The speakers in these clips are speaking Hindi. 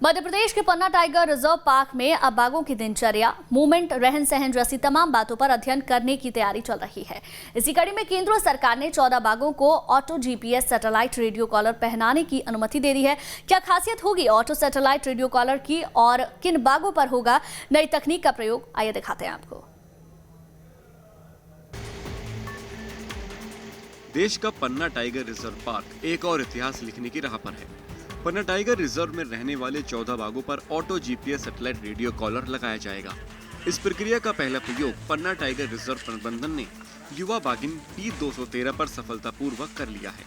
मध्य प्रदेश के पन्ना टाइगर रिजर्व पार्क में अब बाघों की दिनचर्या, मूवमेंट, रहन सहन जैसी तमाम बातों पर अध्ययन करने की तैयारी चल रही है। इसी कड़ी में केंद्र सरकार ने 14 बाघों को auto GPS satellite radio collar पहनाने की अनुमति दे दी है। क्या खासियत होगी ऑटो सैटेलाइट रेडियो कॉलर की और किन बाघों पर होगा नई तकनीक का प्रयोग, आइए दिखाते हैं आपको। देश का पन्ना टाइगर रिजर्व पार्क एक और इतिहास लिखने की राह पर है। पन्ना टाइगर रिजर्व में रहने वाले 14 बाघों पर auto GPS satellite radio collar लगाया जाएगा। इस प्रक्रिया का पहला प्रयोग पन्ना टाइगर रिजर्व प्रबंधन ने युवा बाघिन P213 पर सफलतापूर्वक कर लिया है।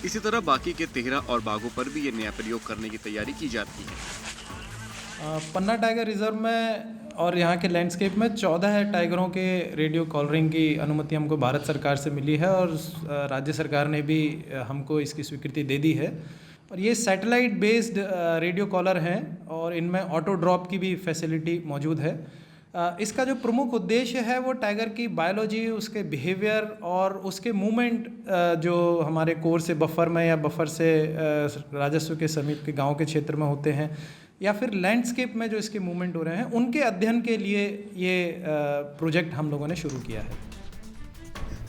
इसी तरह बाकी के 13 और बाघों पर भी ये नया प्रयोग करने की तैयारी की जाती है। पन्ना टाइगर रिजर्व में और यहाँ के लैंडस्केप में 14 टाइगरों के रेडियो कॉलरिंग की अनुमति हमको भारत सरकार से मिली है और राज्य सरकार ने भी हमको इसकी स्वीकृति दे दी है। और ये सैटेलाइट बेस्ड रेडियो कॉलर हैं और इनमें ऑटो ड्रॉप की भी फैसिलिटी मौजूद है। इसका जो प्रमुख उद्देश्य है वो टाइगर की बायोलॉजी, उसके बिहेवियर और उसके मूवमेंट जो हमारे कोर से बफर में या बफर से राजस्व के समीप के गांव के क्षेत्र में होते हैं या फिर लैंडस्केप में जो इसके मूवमेंट हो रहे हैं, उनके अध्ययन के लिए ये प्रोजेक्ट हम लोगों ने शुरू किया है।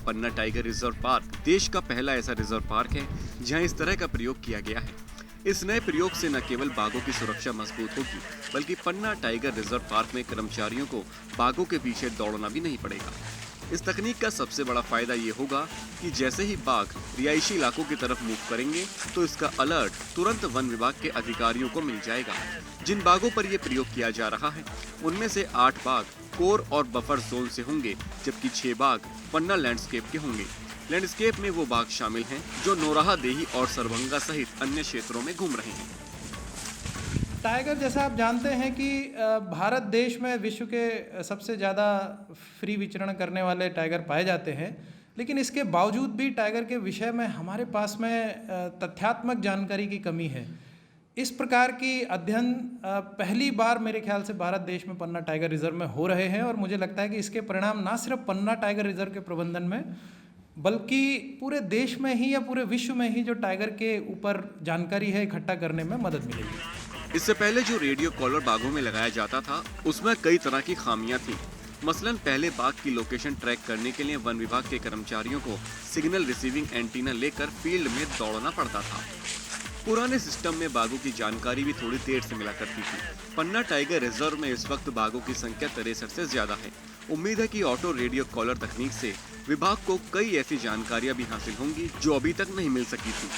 पन्ना टाइगर रिजर्व पार्क देश का पहला ऐसा रिजर्व पार्क है जहां इस तरह का प्रयोग किया गया है। इस नए प्रयोग से न केवल बाघों की सुरक्षा मजबूत होगी, बल्कि पन्ना टाइगर रिजर्व पार्क में कर्मचारियों को बाघों के पीछे दौड़ना भी नहीं पड़ेगा। इस तकनीक का सबसे बड़ा फायदा ये होगा कि जैसे ही बाघ रिहायशी इलाकों की तरफ मूव करेंगे तो इसका अलर्ट तुरंत वन विभाग के अधिकारियों को मिल जाएगा। जिन बाघों पर यह प्रयोग किया जा रहा है उनमें से 8 बाघ कोर और बफर जोन से होंगे, जबकि 6 बाघ पन्ना लैंडस्केप के होंगे। लैंडस्केप में वो बाघ शामिल हैं जो नौराहा देही और सरभंगा सहित अन्य क्षेत्रों में घूम रहे हैं। टाइगर, जैसा आप जानते हैं कि भारत देश में विश्व के सबसे ज़्यादा फ्री विचरण करने वाले टाइगर पाए जाते हैं, लेकिन इसके बावजूद भी टाइगर के विषय में हमारे पास में तथ्यात्मक जानकारी की कमी है। इस प्रकार की अध्ययन पहली बार मेरे ख्याल से भारत देश में पन्ना टाइगर रिजर्व में हो रहे हैं और मुझे लगता है कि इसके परिणाम ना सिर्फ पन्ना टाइगर रिजर्व के प्रबंधन में, बल्कि पूरे देश में ही या पूरे विश्व में ही जो टाइगर के ऊपर जानकारी है इकट्ठा करने में मदद मिलेगी। इससे पहले जो रेडियो कॉलर बाघों में लगाया जाता था उसमें कई तरह की खामियां थी। मसलन पहले बाघ की लोकेशन ट्रैक करने के लिए वन विभाग के कर्मचारियों को सिग्नल रिसीविंग एंटीना लेकर फील्ड में दौड़ना पड़ता था। पुराने सिस्टम में बाघों की जानकारी भी थोड़ी देर से मिला करती थी। पन्ना टाइगर रिजर्व में इस वक्त बाघों की संख्या 63 से ज्यादा है। उम्मीद है कि ऑटो रेडियो कॉलर तकनीक से विभाग को कई ऐसी जानकारियां भी हासिल होंगी जो अभी तक नहीं मिल सकी थी।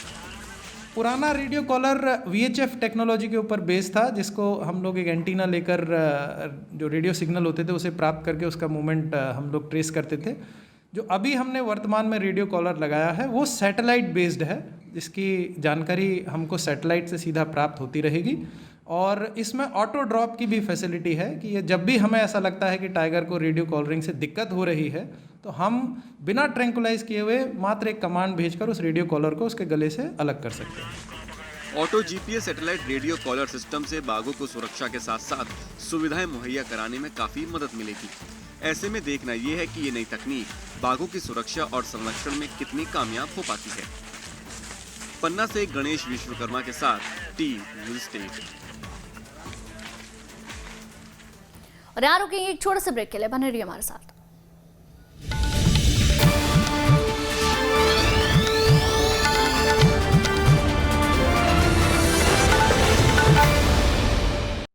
पुराना रेडियो कॉलर VHF टेक्नोलॉजी के ऊपर बेस था, जिसको हम लोग एक एंटीना लेकर जो रेडियो सिग्नल होते थे उसे प्राप्त करके उसका मूवमेंट हम लोग ट्रेस करते थे। जो अभी हमने वर्तमान में रेडियो कॉलर लगाया है वो सैटेलाइट बेस्ड है, जिसकी जानकारी हमको सैटेलाइट से सीधा प्राप्त होती रहेगी और इसमें ऑटो ड्रॉप की भी फैसिलिटी है कि ये जब भी हमें ऐसा लगता है कि टाइगर को रेडियो कॉलरिंग से दिक्कत हो रही है तो हम बिना ट्रैंकुलाइज किए हुए मात्र एक कमांड भेजकर उस रेडियो कॉलर को उसके गले से अलग कर सकते हैं। Auto GPS satellite radio collar system से बाघों को सुरक्षा के साथ साथ सुविधाएं मुहैया कराने में काफी मदद मिलेगी। ऐसे में देखना ये है कि ये नई तकनीक बाघों की सुरक्षा और संरक्षण में कितनी कामयाब हो पाती है। पन्ना से गणेश विश्वकर्मा के साथ टी न्यूज़ स्टेट। और यहाँ रुकेंगे एक छोटे से ब्रेक के लिए, बने रहिए हमारे साथ।